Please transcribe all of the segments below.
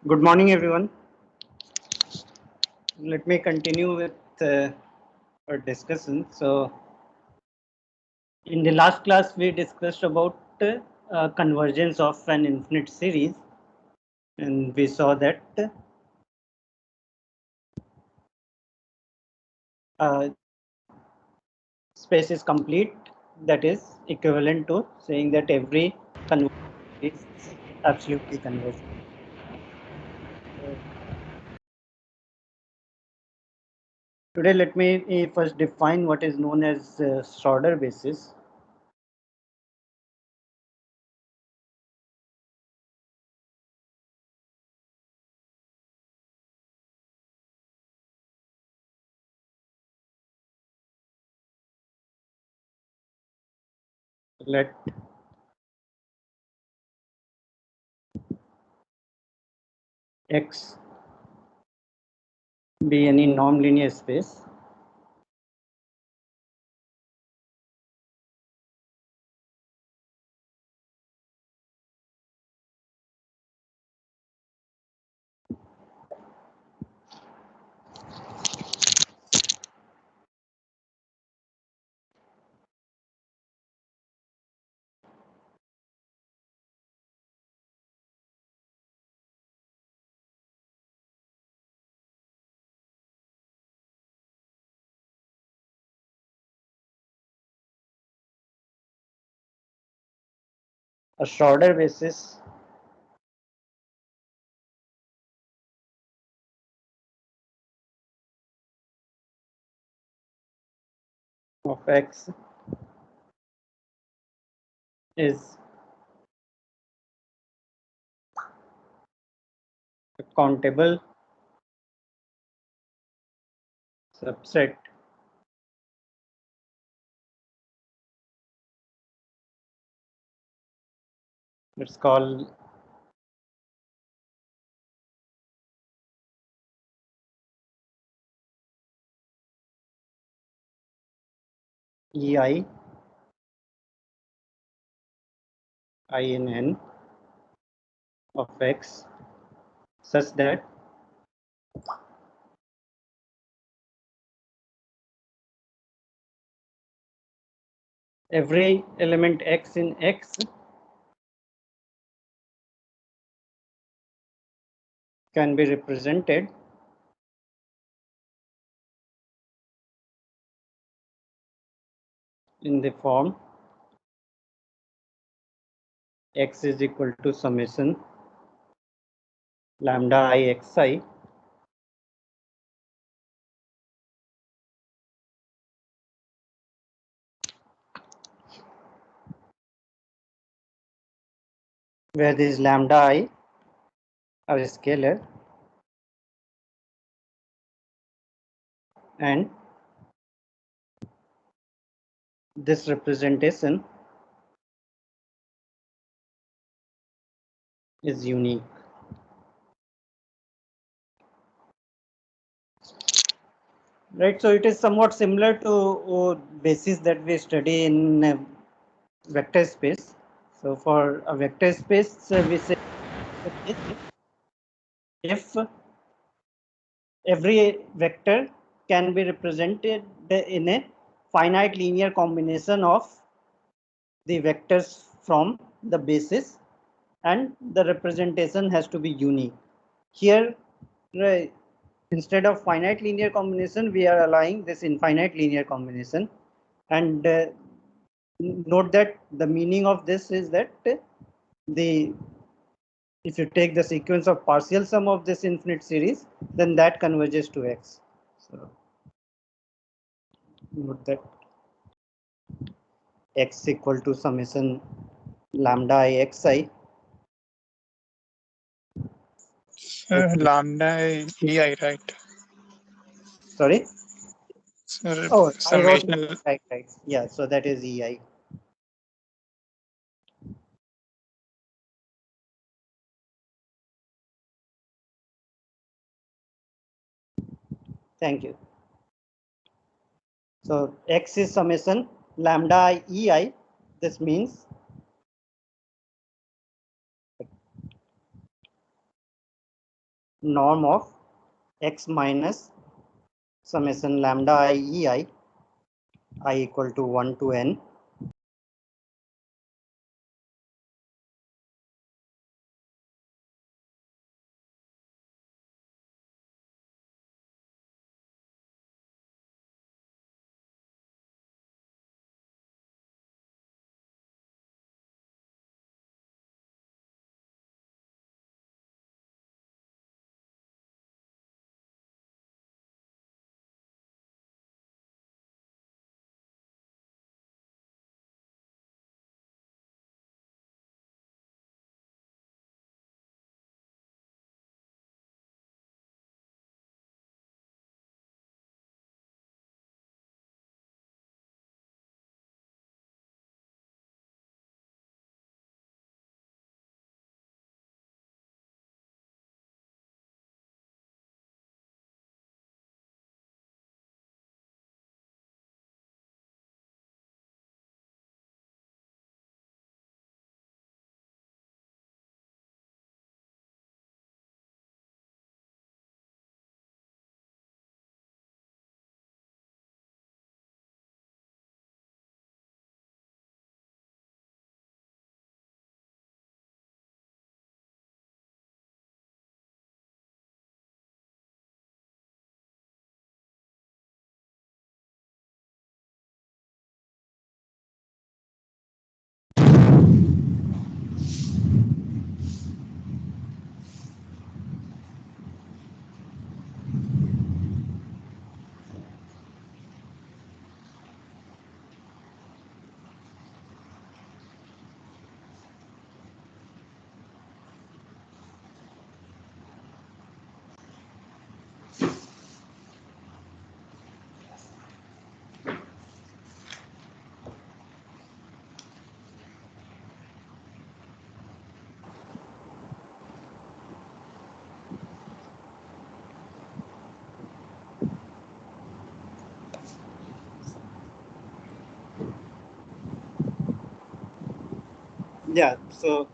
Good morning, everyone. Let me continue with our discussion. So, in the last class, we discussed about convergence of an infinite series, and we saw that space is complete. That is equivalent to saying that every convergence is absolutely convergent. Today, let me first define what is known as Schroeder basis. Let X be any non-linear space a Schroeder basis of X is a countable subset it's called EI INN of X such that every element X in X can be represented in the form X is equal to summation lambda I xi where these lambda I are scalar and this representation is unique. Right, so it is somewhat similar to basis that we study in vector space. So for a vector space, we say if every vector can be represented in a finite linear combination of the vectors from the basis, and the representation has to be unique. Here, instead of finite linear combination, we are allowing this infinite linear combination. And note that the meaning of this is that the if you take the sequence of partial sum of this infinite series, then that converges to X. So note that X equal to summation lambda I xi. Lambda EI, right? Sorry. So Oh, I wrote summation. right. Yeah, so that is EI. Thank you. So X is summation lambda I EI. This means norm of x minus summation lambda I ei I equal to 1 to n yeah. So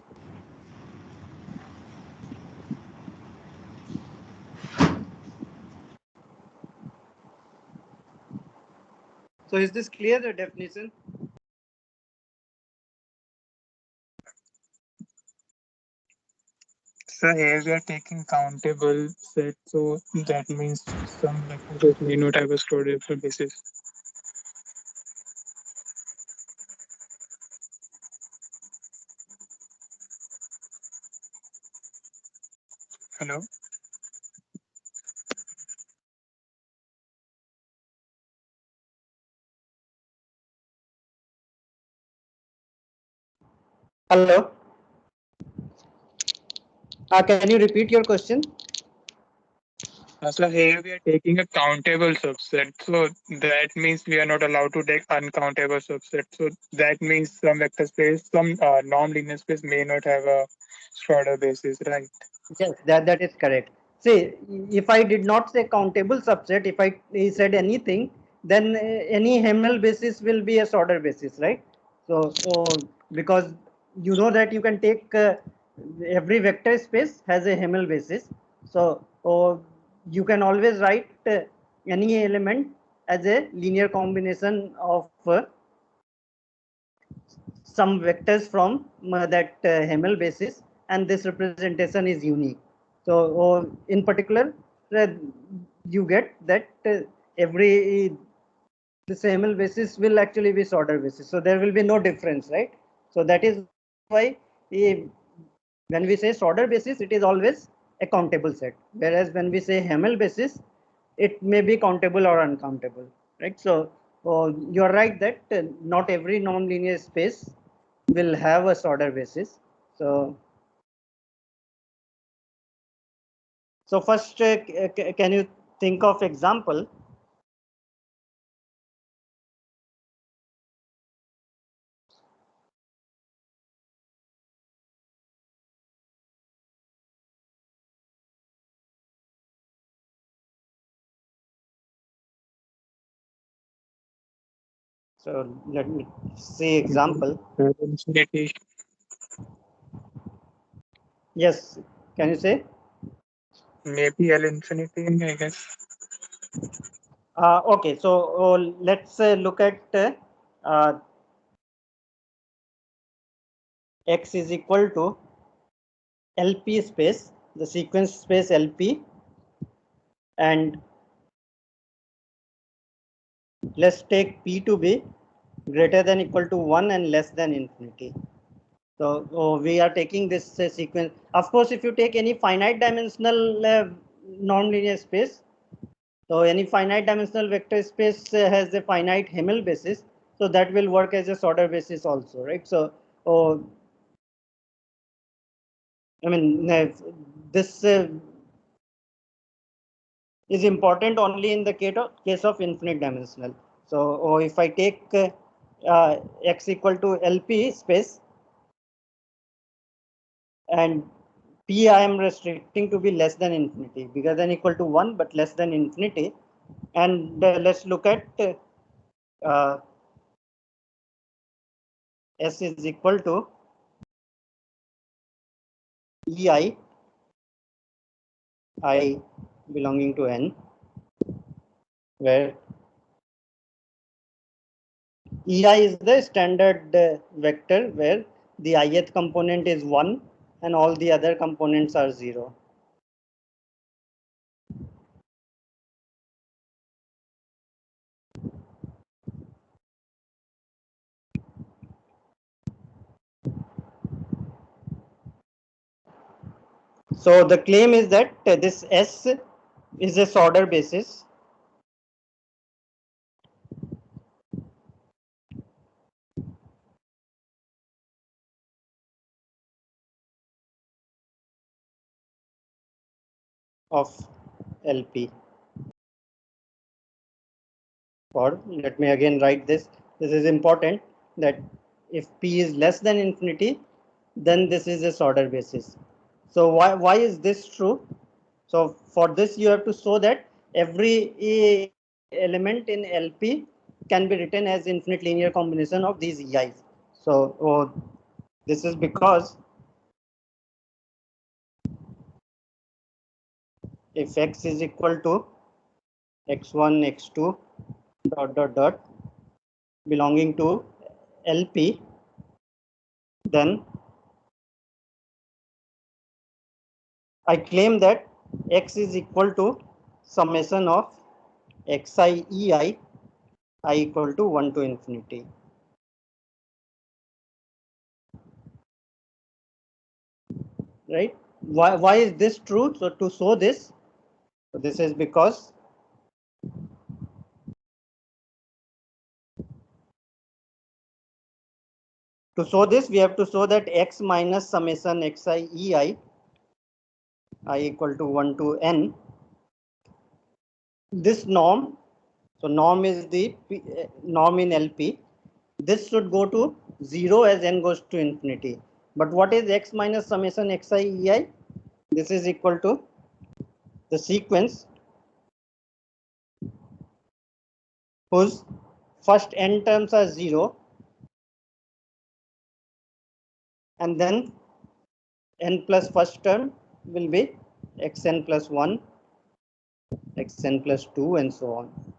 is this clear, the definition? So here we are taking countable set, so that means some vector space may not have a storeable basis. Hello? Hello. Can you repeat your question? So here we are taking a countable subset, so that means we are not allowed to take uncountable subset. So that means some vector space, some non-linear space may not have a Schroeder basis, right? Yes, that is correct. See, if I did not say countable subset, if I said anything, then any Hamel basis will be a sorter basis, right? So because you know that you can take every vector space has a Hamel basis. So you can always write any element as a linear combination of some vectors from that Hamel basis, and this representation is unique. So in particular, uh, you get that every this Hamel basis will actually be sorter basis. So there will be no difference, right? So that is why when we say sorter basis, it is always a countable set. Whereas when we say Hamel basis, it may be countable or uncountable, right? So you're right that not every non-linear space will have a sorter basis. So first, can you think of example? So let me see example. Infinity. Yes, can you say? Maybe L infinity, I guess. Okay, so let's look at x is equal to LP space, the sequence space LP, and let's take P to be greater than equal to 1 and less than infinity. So we are taking this sequence. Of course, if you take any finite dimensional nonlinear space, so any finite dimensional vector space has a finite Hamel basis, so that will work as a Schroeder basis also, right? So, I mean, this is important only in the case of infinite dimensional. So, if I take x equal to LP space and P I am restricting to be less than infinity, bigger than equal to 1 but less than infinity, and let's look at uh, S is equal to EI, I belonging to N, where EI is the standard vector where the ith component is 1 and all the other components are 0. So the claim is that this S is a Schroeder basis of LP. Or let me again write this. This is important that if P is less than infinity, then this is a Schroeder basis. So why is this true? So for this you have to show that every element in LP can be written as infinite linear combination of these EIs. So this is because if x is equal to x1, x2 dot dot dot belonging to LP, then I claim that x is equal to summation of xi ei I equal to 1 to infinity. Right? Why is this true? So to show this, this is because to show this, we have to show that x minus summation xi ei I equal to 1 to n. This norm, so norm is the norm in LP. This should go to 0 as n goes to infinity. But what is x minus summation xi ei? This is equal to the sequence whose first n terms are 0 and then n plus first term will be xn plus 1, xn plus 2 and so on.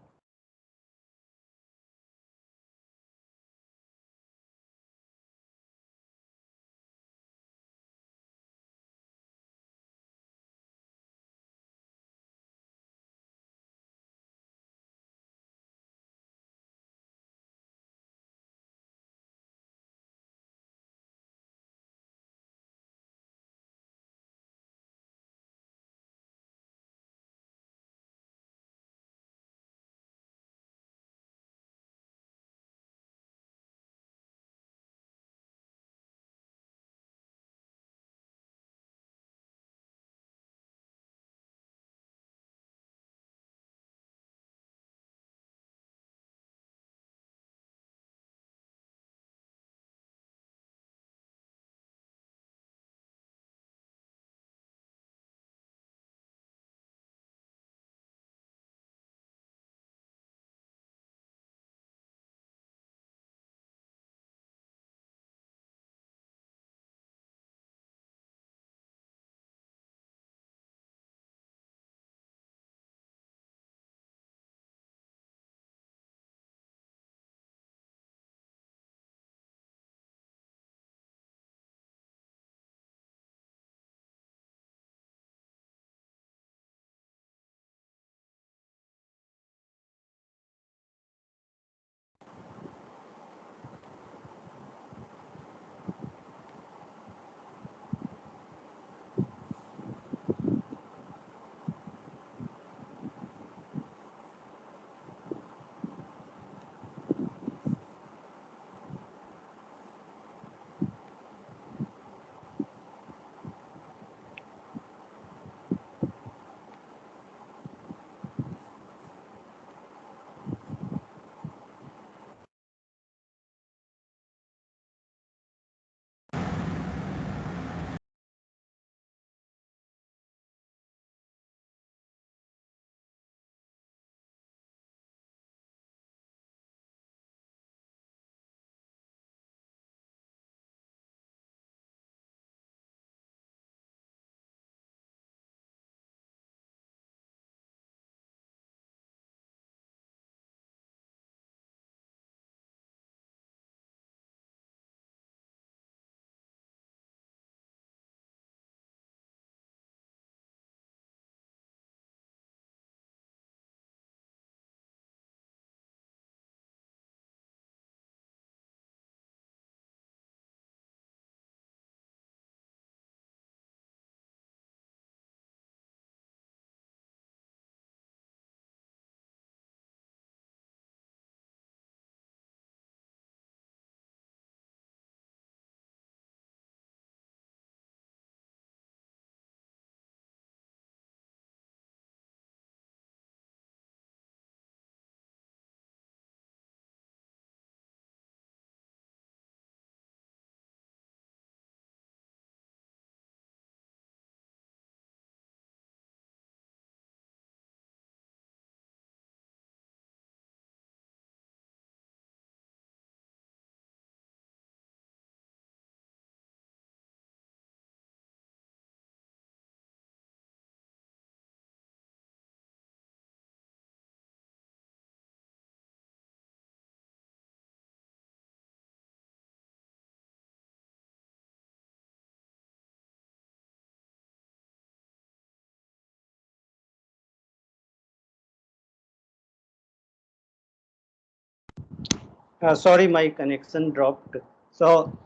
Sorry, my connection dropped. So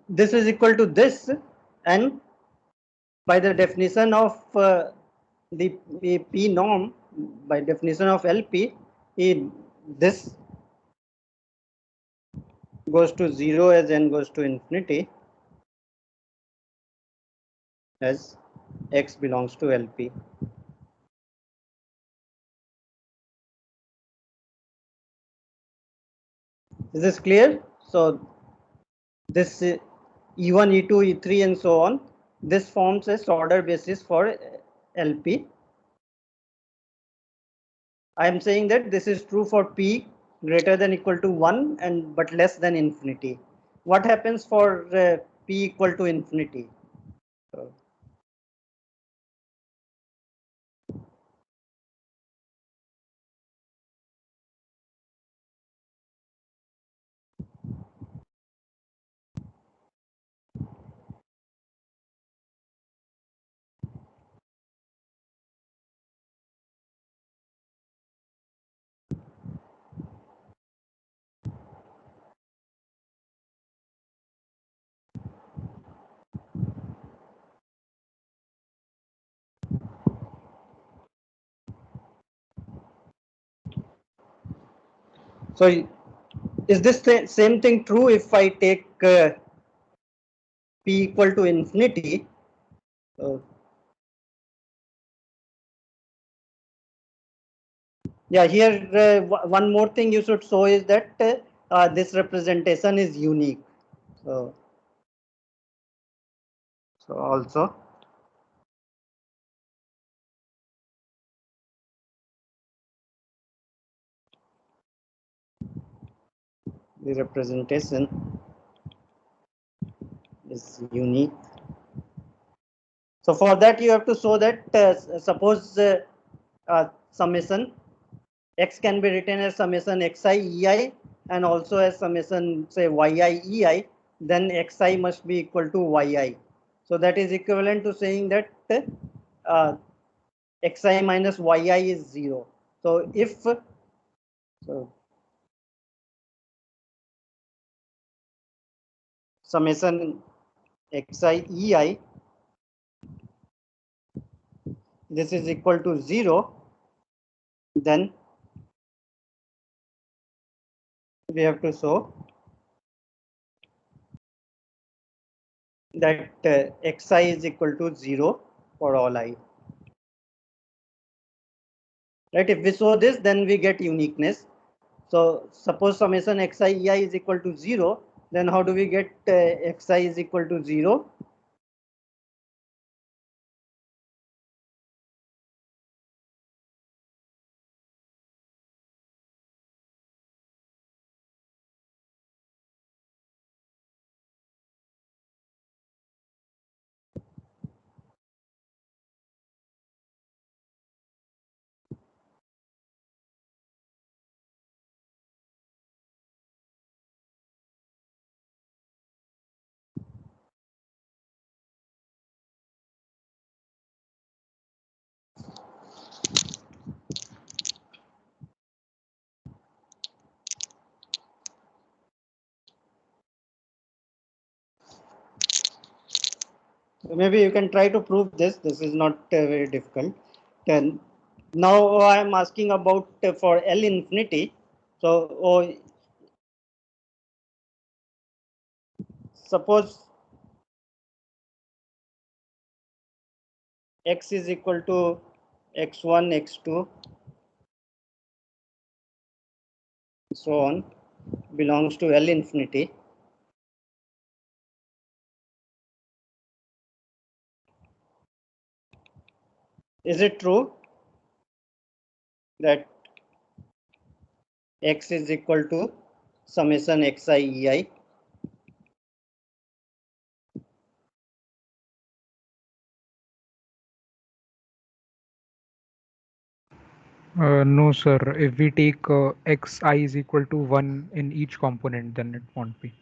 this is equal to this, and by the definition of the P norm, by definition of LP, this goes to 0 as n goes to infinity, as x belongs to LP. Is this clear? So this E1, E2, E3 and so on, this forms a order basis for LP. I am saying that this is true for P greater than equal to 1 and but less than infinity. What happens for P equal to infinity? So is this same thing true if I take P equal to infinity? Uh, yeah, here one more thing you should show is that this representation is unique. So also the representation is unique. So for that you have to show that suppose summation x can be written as summation xi ei and also as summation say yi ei, then xi must be equal to yi. So that is equivalent to saying that uh, xi minus yi is 0. So if so summation xi ei, this is equal to 0, then we have to show that xi is equal to 0 for all I. Right? If we show this, then we get uniqueness. So suppose summation xi ei is equal to 0, then how do we get xi is equal to 0? Maybe you can try to prove this. This is not very difficult. Then now I am asking about for L infinity. So suppose x is equal to x1, x2, so on, belongs to L infinity. Is it true that x is equal to summation xi ei? No, sir. If we take xi is equal to 1 in each component, then it won't be.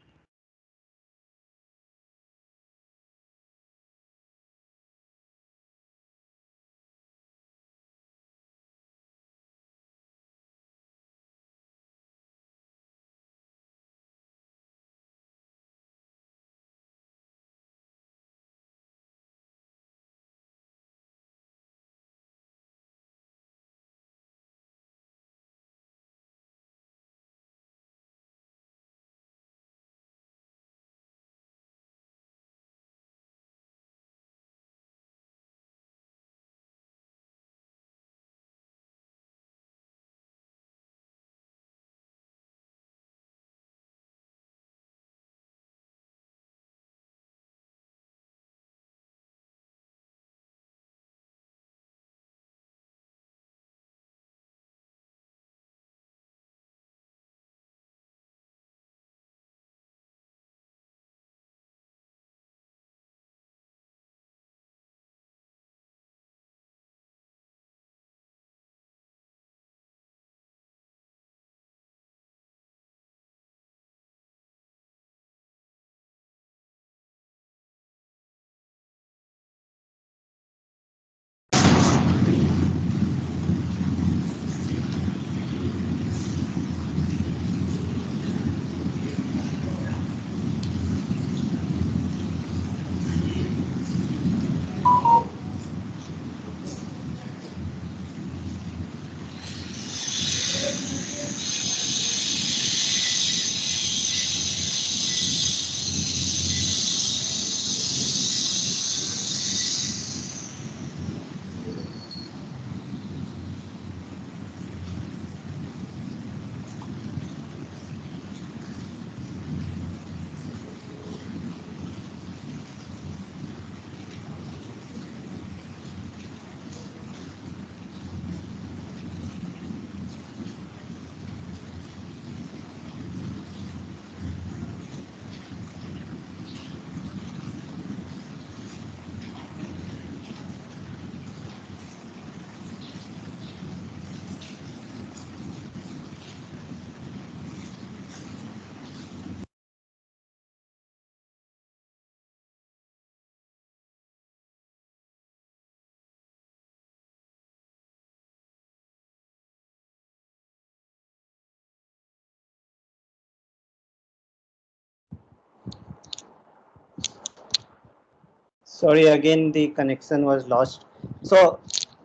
Sorry, again the connection was lost. So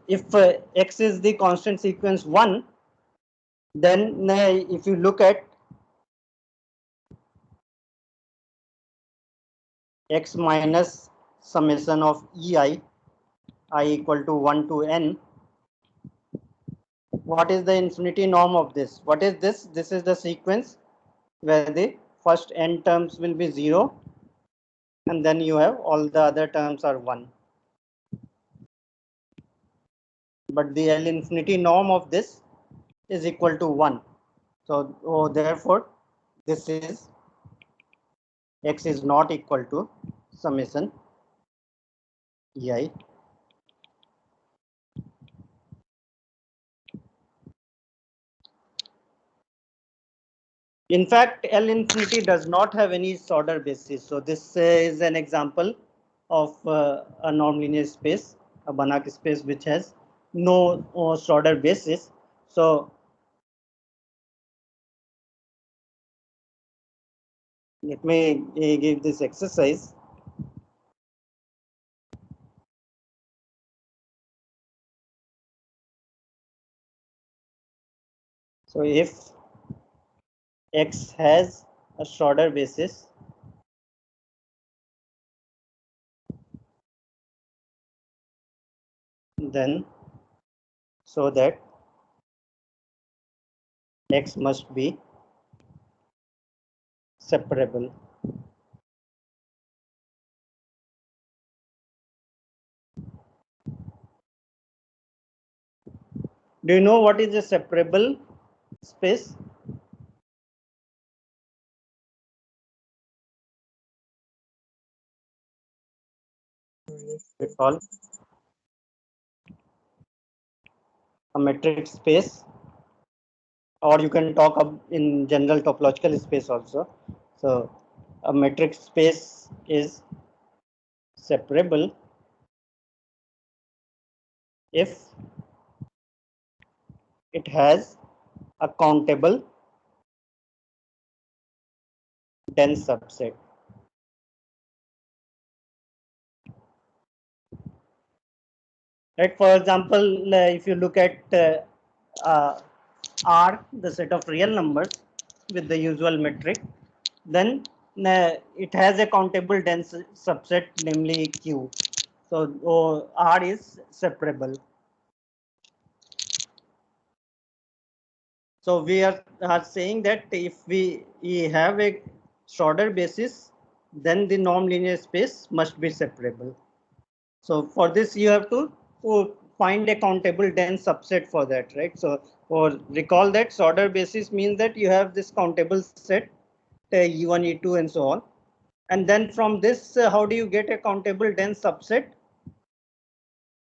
if x is the constant sequence 1, then if you look at x minus summation of ei, I equal to 1 to n, what is the infinity norm of this? What is this? This is the sequence where the first n terms will be 0, and then you have all the other terms are 1. But the L infinity norm of this is equal to 1. So therefore, this is x is not equal to summation ei. In fact, L infinity does not have any Schroeder basis. So this is an example of a nonlinear space, a Banach space which has no Schroeder basis. So let me give this exercise. So if x has a Schroeder basis, then so that x must be separable. Do you know what is a separable space? Recall a metric space, or you can talk in general topological space also. So a metric space is separable if it has a countable dense subset. Right. For example, if you look at R, the set of real numbers with the usual metric, then it has a countable dense subset, namely Q. So R is separable. So we are saying that if we have a Schroeder basis, then the norm linear space must be separable. So for this, you have to find a countable dense subset for that, right? So or recall that Schroeder basis means that you have this countable set, E1, E2, and so on. And then from this, how do you get a countable dense subset?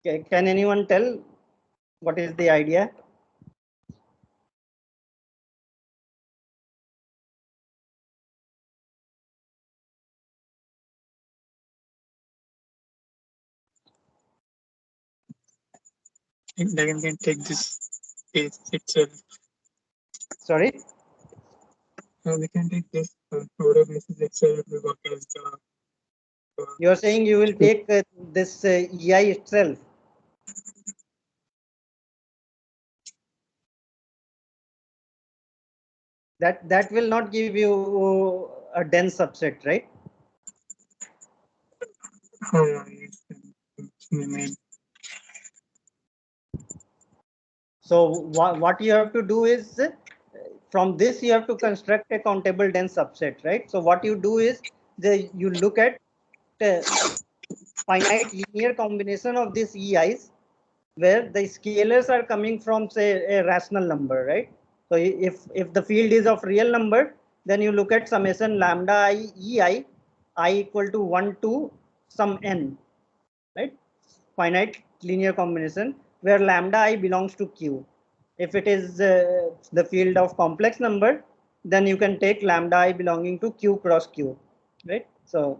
Okay, can anyone tell what is the idea? Like we can take this case itself. Sorry? We can take this Schroeder basis itself. We work as the. You're saying you will take this EI itself. That will not give you a dense subset, right? Yes. So what you have to do is from this you have to construct a countable dense subset, right? So what you do is you look at the finite linear combination of these EIs where the scalars are coming from, say, a rational number, right? So if the field is of real number, then you look at summation lambda I ei I equal to 1 to some n, right? Finite linear combination where lambda I belongs to Q. If it is the field of complex number, then you can take lambda I belonging to Q cross Q, right? So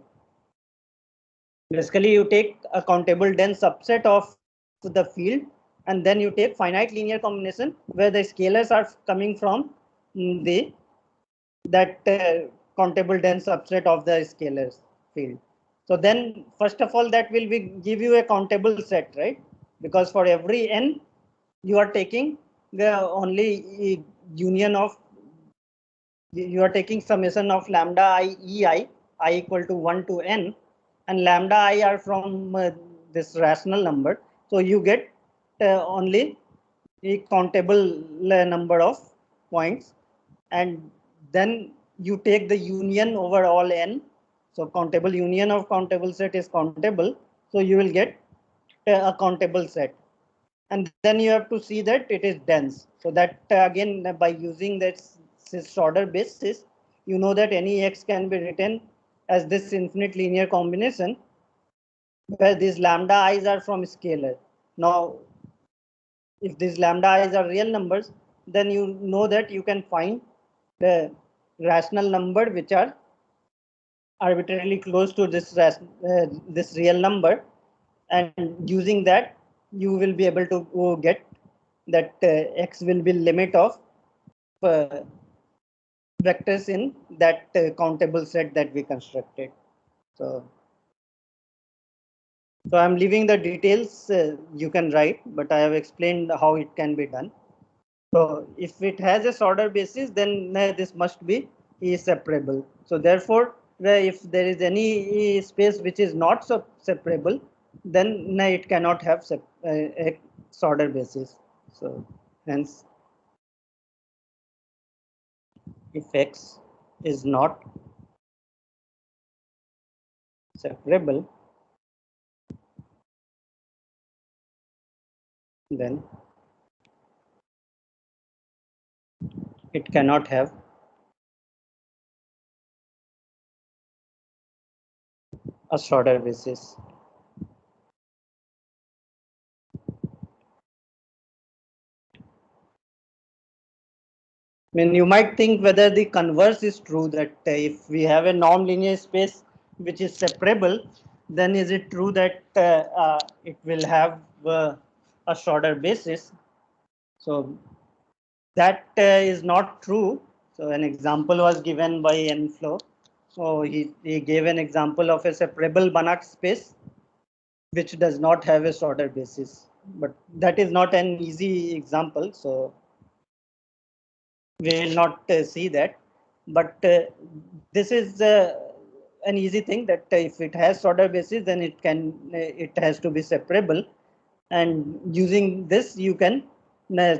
basically you take a countable dense subset of the field, and then you take finite linear combination where the scalars are coming from the that countable dense subset of the scalars field. So then, first of all, that will give you a countable set, right? Because for every n, you are taking the only union of, you are taking summation of lambda I ei, I equal to 1 to n, and lambda I are from this rational number. So you get only a countable number of points, and then you take the union over all n. So countable union of countable set is countable. So you will get a countable set. And then you have to see that it is dense. So that again, by using this order basis, you know that any x can be written as this infinite linear combination where these lambda i's are from scalar. Now, if these lambda i's are real numbers, then you know that you can find the rational number which are arbitrarily close to this real number, and using that you will be able to get that x will be limit of uh, vectors in that countable set that we constructed. So I'm leaving the details, you can write, but I have explained how it can be done. So if it has a order basis, then this must be separable. So therefore, if there is any space which is not separable, then it cannot have a order basis. So hence, if x is not separable, then it cannot have a order basis. I mean, you might think whether the converse is true, that if we have a non-linear space which is separable, then is it true that it will have a shorter basis? So that is not true. So an example was given by Enflo. So he gave an example of a separable Banach space which does not have a shorter basis. But that is not an easy example. So we will not see that, but this is an easy thing, that if it has order basis, then it has to be separable, and using this you can uh,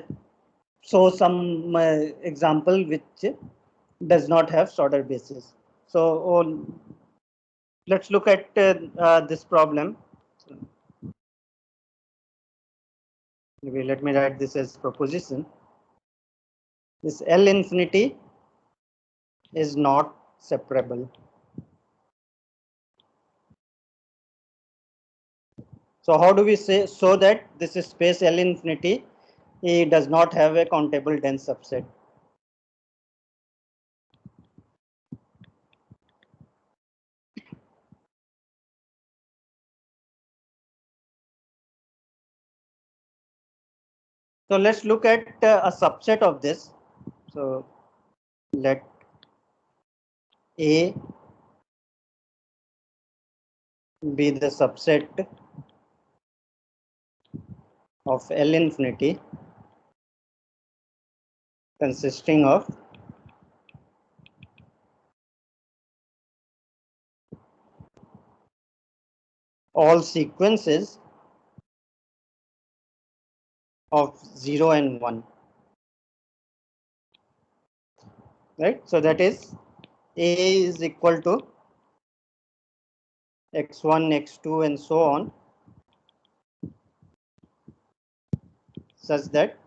show some example which does not have order basis. So let's look at this problem. So, maybe let me write this as proposition. This L infinity is not separable. So how do we say so that this is space L infinity does not have a countable dense subset? So let's look at a subset of this. So let A be the subset of L infinity consisting of all sequences of 0 and 1. Right? So that is A is equal to x1, x2, and so on, such that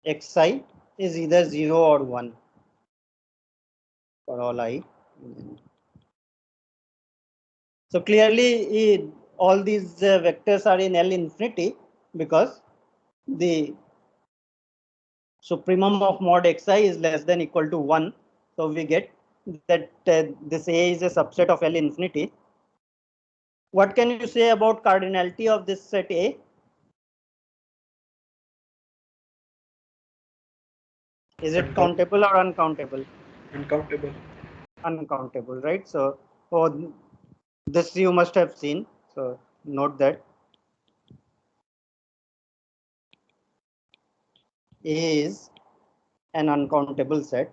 xi is either 0 or 1 for all I. So clearly, all these vectors are in L infinity because the supremum of mod xi is less than equal to 1. So we get that this A is a subset of L infinity. What can you say about cardinality of this set A? Is it countable or uncountable? Uncountable. Uncountable, right? So This you must have seen. So note that A is an uncountable set.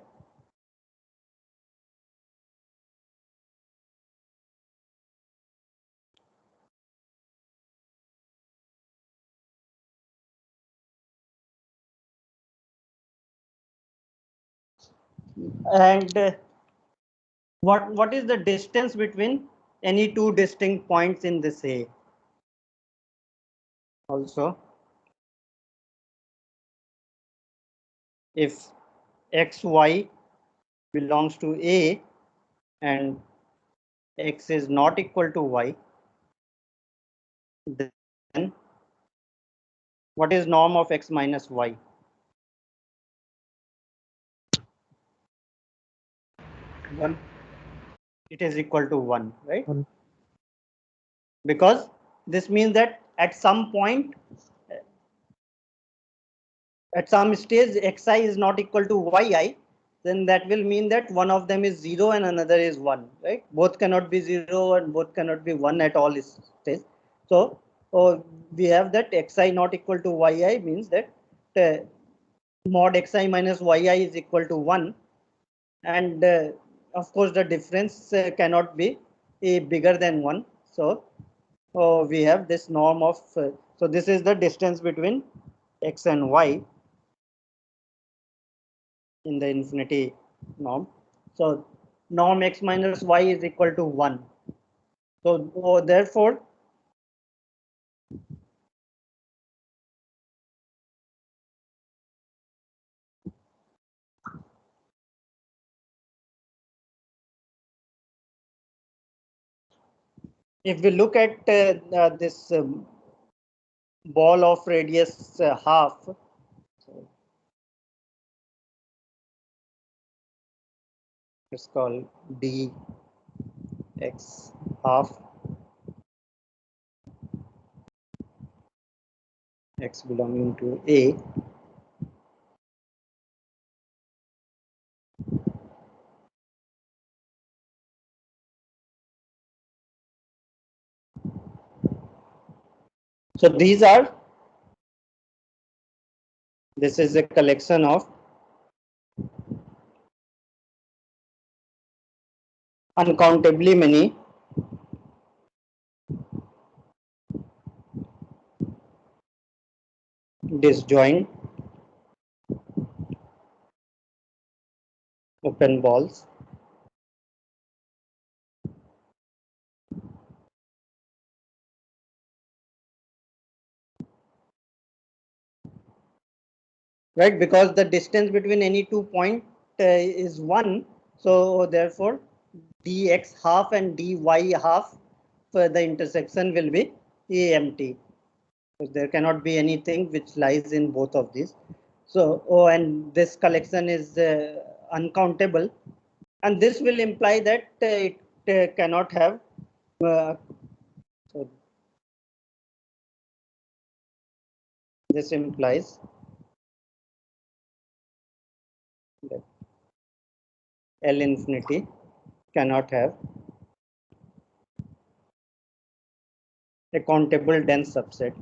And what is the distance between any two distinct points in this A? Also, if xy belongs to A and x is not equal to y, then what is norm of x minus y? One. It is equal to 1, right? One. Because this means that at some point, at some stage, xi is not equal to yi, then that will mean that one of them is 0 and another is 1, right? Both cannot be 0 and both cannot be 1 at all stage. So we have that xi not equal to yi means that mod xi minus yi is equal to 1, and of course the difference cannot be bigger than 1. So we have this norm of so this is the distance between x and y in the infinity norm. So norm x minus y is equal to 1. So therefore if we look at this ball of radius half, so it's called dx half x belonging to A. So this is a collection of uncountably many disjoint open balls right, because the distance between any 2 points is 1, so therefore dx half and dy half for the intersection will be empty. So there cannot be anything which lies in both of these. So and this collection is uncountable, and this will imply that it cannot have so this implies that L infinity cannot have a countable dense subset.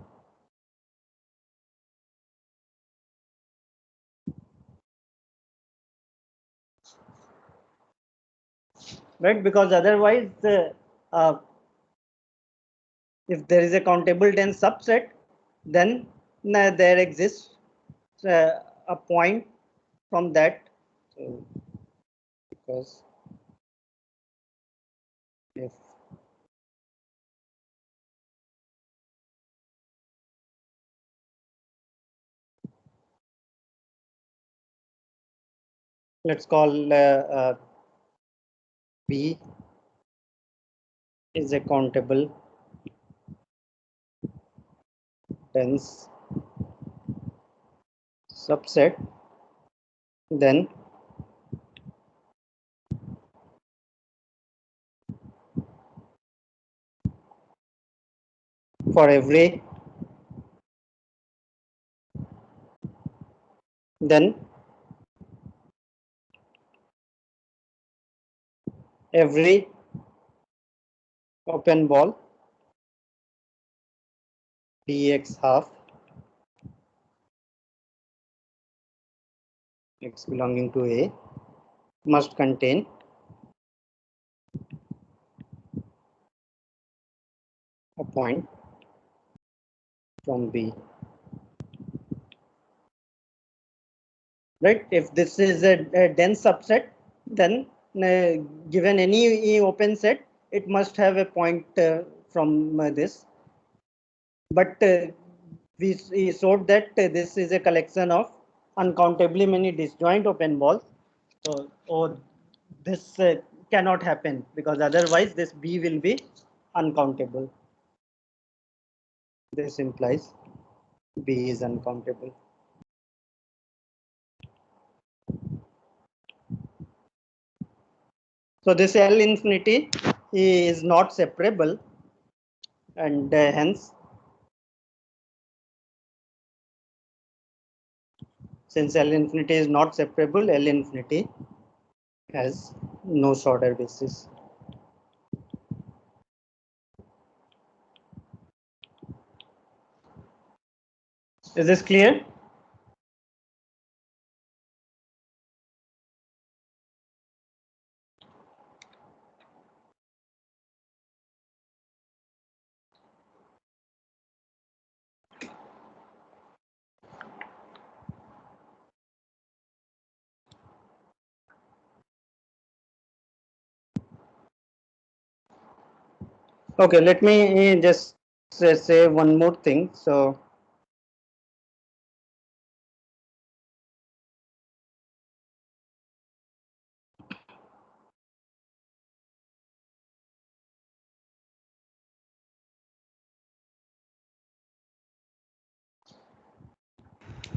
Right, because otherwise uh, if there is a countable dense subset, then there exists a point from that. So, because if let's call B is a countable dense subset, then for then every open ball dx half x belonging to A must contain a point from B. Right? If this is a dense subset, then given any open set, it must have a point from this. But we showed that this is a collection of uncountably many disjoint open balls. So, this cannot happen because otherwise this B will be uncountable. This implies B is uncountable. So this L infinity is not separable, and hence, since L infinity is not separable, L infinity has no Schroeder basis. Is this clear? Okay, let me just say one more thing. So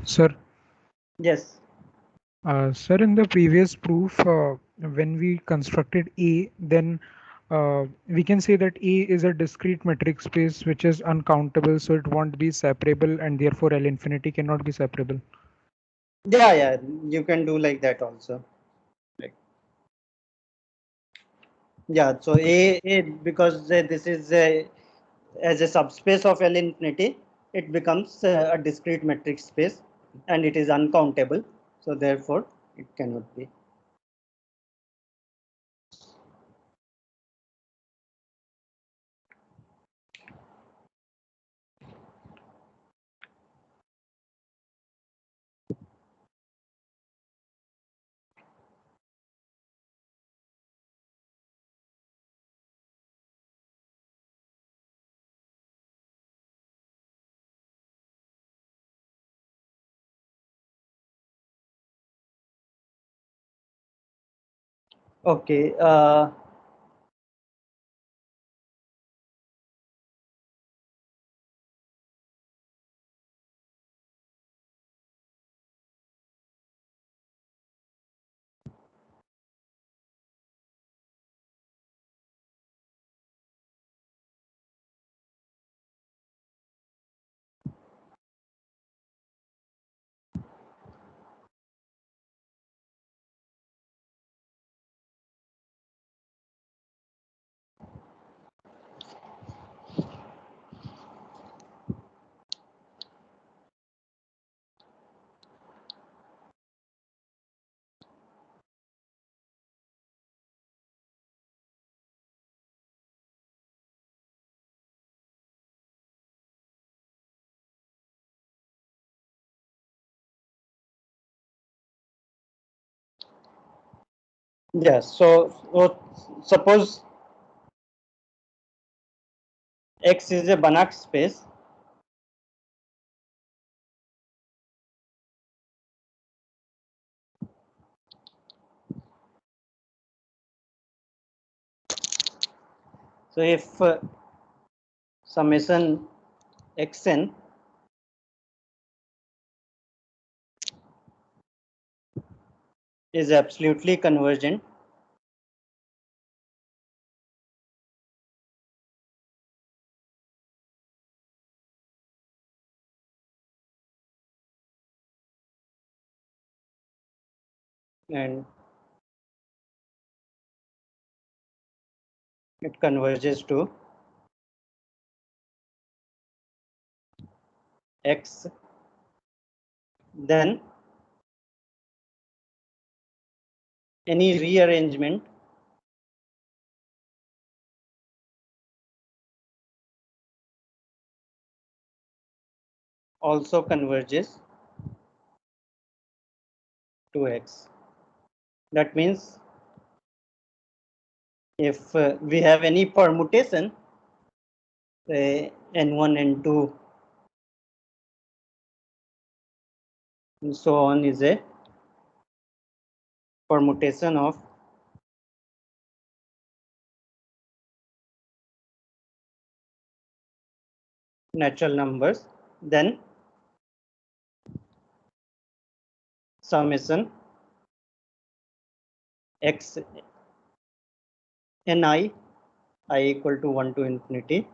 Sir, yes, sir, in the previous proof, when we constructed A, then we can say that A is a discrete metric space which is uncountable, so it won't be separable, and therefore L infinity cannot be separable. yeah, you can do like that also. Right. Yeah, so A because this is as a subspace of L infinity, it becomes a discrete metric space and it is uncountable. So therefore, it cannot be. Okay. Yes. So suppose X is a Banach space. So if summation xn is absolutely convergent, and it converges to X. Then any rearrangement also converges to X. That means if we have any permutation, say N1, N2, and so on is a permutation of natural numbers, then summation X Ni I equal to 1 to infinity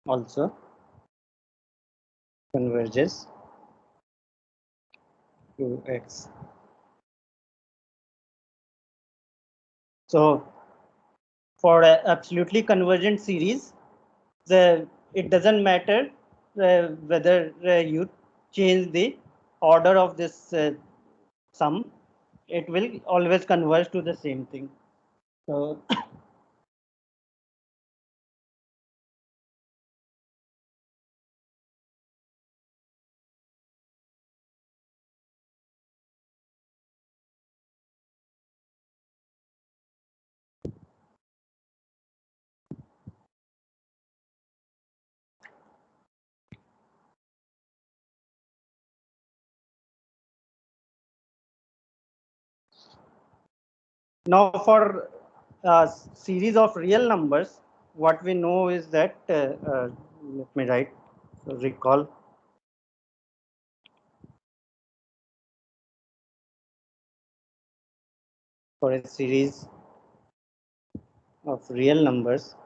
also converges to X. So for an absolutely convergent series, it doesn't matter whether you change the order of this sum, it will always converge to the same thing. So now for a series of real numbers, what we know is that let me write, so recall. For a series of real numbers,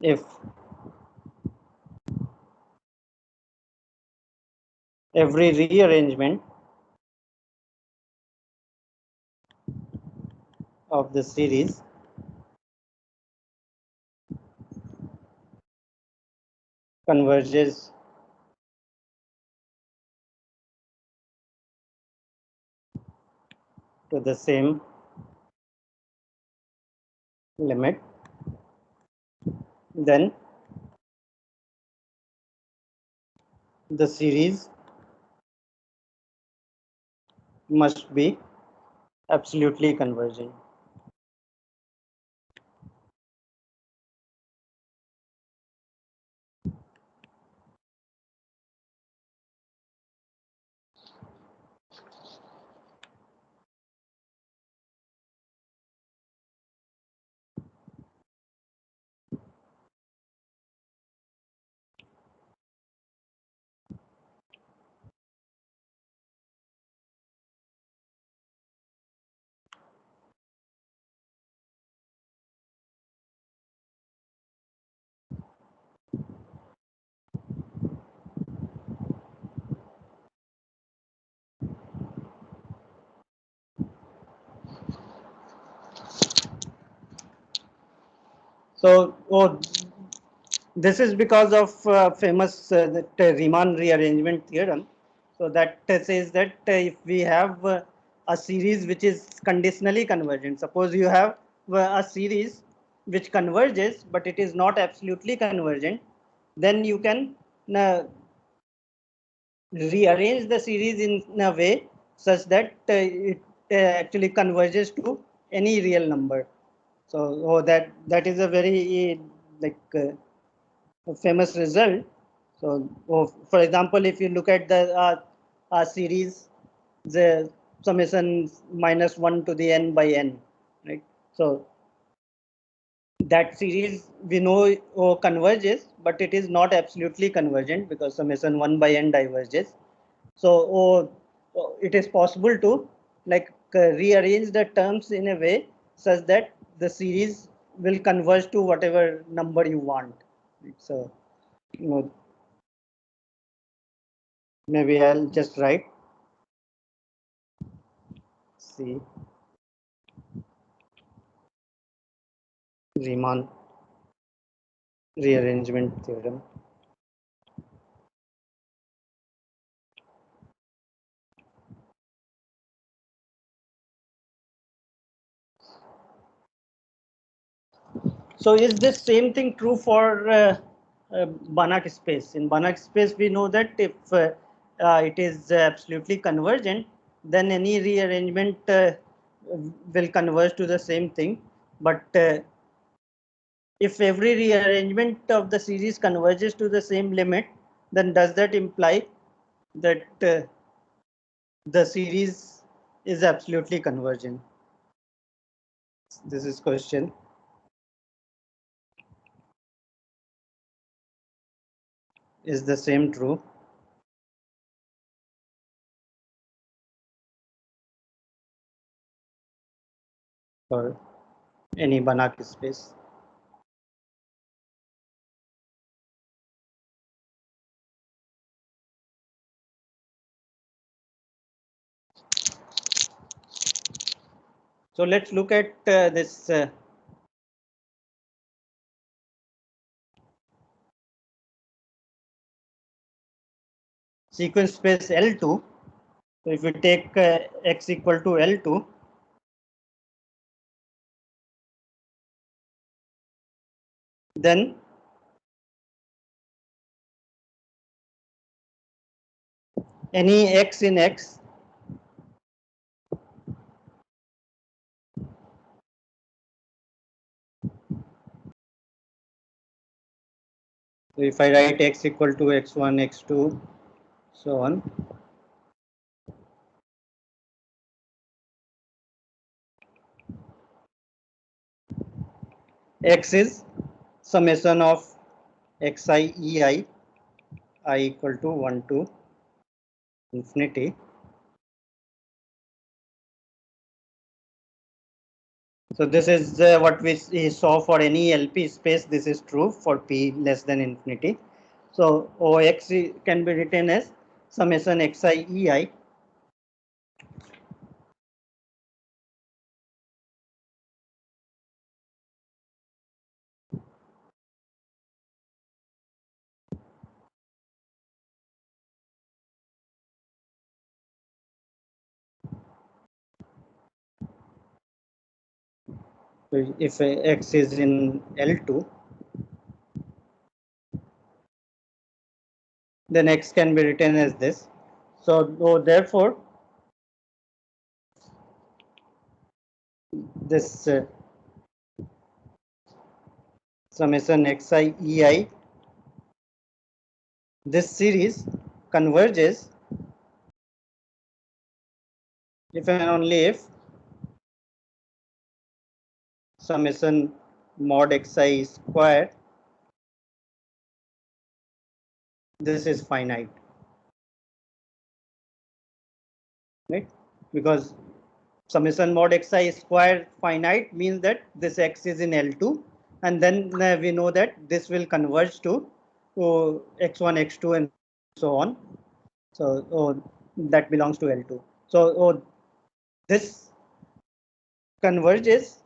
if every rearrangement of the series converges to the same limit, then the series must be absolutely convergent. So, this is because of famous that Riemann rearrangement theorem. So that says that if we have a series which is conditionally convergent, suppose you have a series which converges, but it is not absolutely convergent, then you can rearrange the series in a way such that it actually converges to any real number. So that is a very like famous result. So for example, if you look at the series, the summation minus 1 to the n by n, right? So that series we know converges, but it is not absolutely convergent because summation 1 by n diverges. So it is possible to like rearrange the terms in a way such that the series will converge to whatever number you want. So No, maybe I'll just write C. Riemann rearrangement theorem. So is this same thing true for Banach space? In Banach space, we know that if it is absolutely convergent, then any rearrangement will converge to the same thing. But if every rearrangement of the series converges to the same limit, then does that imply that the series is absolutely convergent? This is question. Is the same true for any Banach space? So let's look at this sequence space L2. So if we take x equal to L2, then any x in X, so if I write x equal to x1, x2, so on, x is summation of xi ei, I equal to 1 to infinity. So this is what we saw for any LP space. This is true for p less than infinity. So Ox can be written as summation xi ei So if x is in L2, then x can be written as this. So therefore, this summation xi ei, this series converges if and only if summation mod xi square, this is finite, right? Because summation mod xi square finite means that this x is in L2, and then we know that this will converge to x1, x2, and so on. So that belongs to L2. So this converges.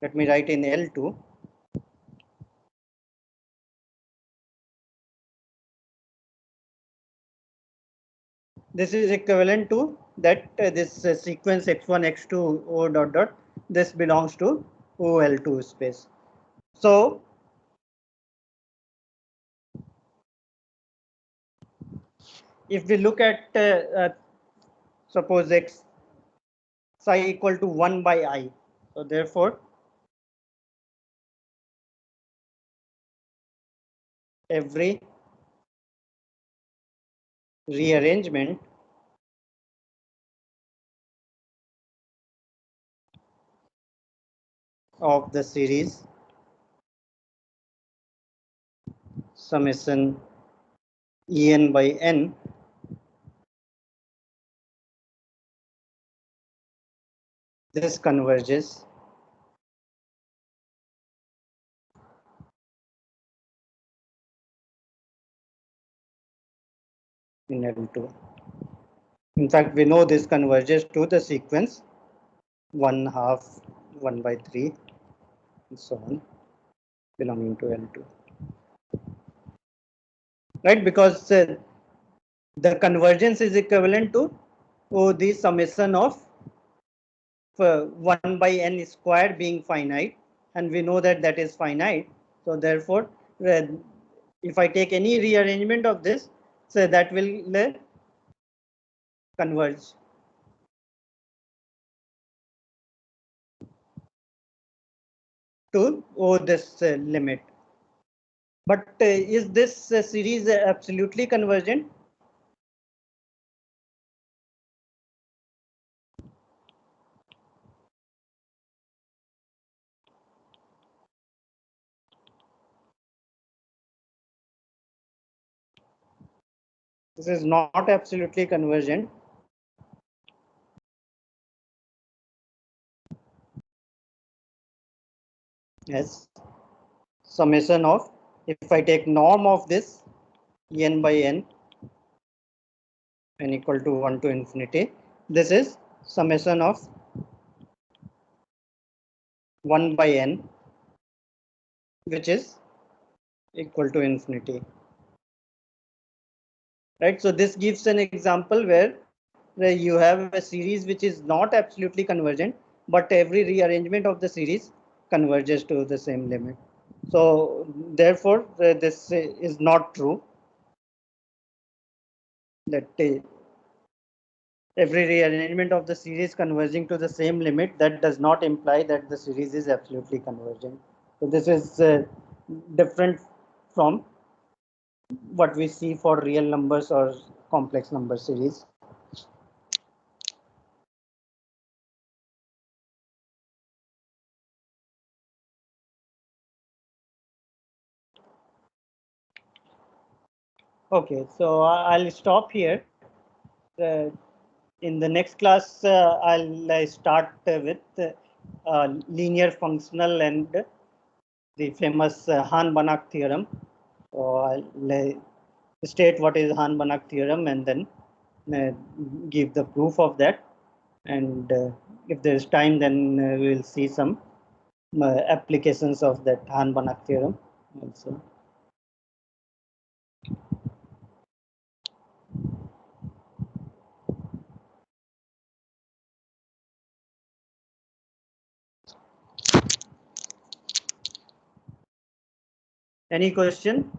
Let me write in L2. This is equivalent to that this sequence x1, x2, O dot dot. This belongs to OL2 space. So if we look at suppose x psi equal to 1 by I, so therefore every rearrangement of the series summation En by n this converges in L2. In fact, we know this converges to the sequence 1/2, 1/3, and so on, belonging to L2. Right? Because the convergence is equivalent to the summation of 1 by n squared being finite, and we know that that is finite. So therefore, if I take any rearrangement of this, so that will converge. To this limit. But is this series absolutely convergent? This is not absolutely convergent. Yes. Summation of, if I take norm of this n by n equal to 1 to infinity, this is summation of 1 by n, which is equal to infinity. Right. So this gives an example where you have a series which is not absolutely convergent, but every rearrangement of the series converges to the same limit. So therefore, this is not true, that every rearrangement of the series converging to the same limit, that does not imply that the series is absolutely convergent. So this is different from what we see for real numbers or complex number series. Okay, so I'll stop here. In the next class, I'll start with linear functional and the famous Hahn-Banach theorem. So I'll state what is Hahn-Banach theorem and then give the proof of that. And if there is time, then we'll see some applications of that Hahn-Banach theorem also. Any question?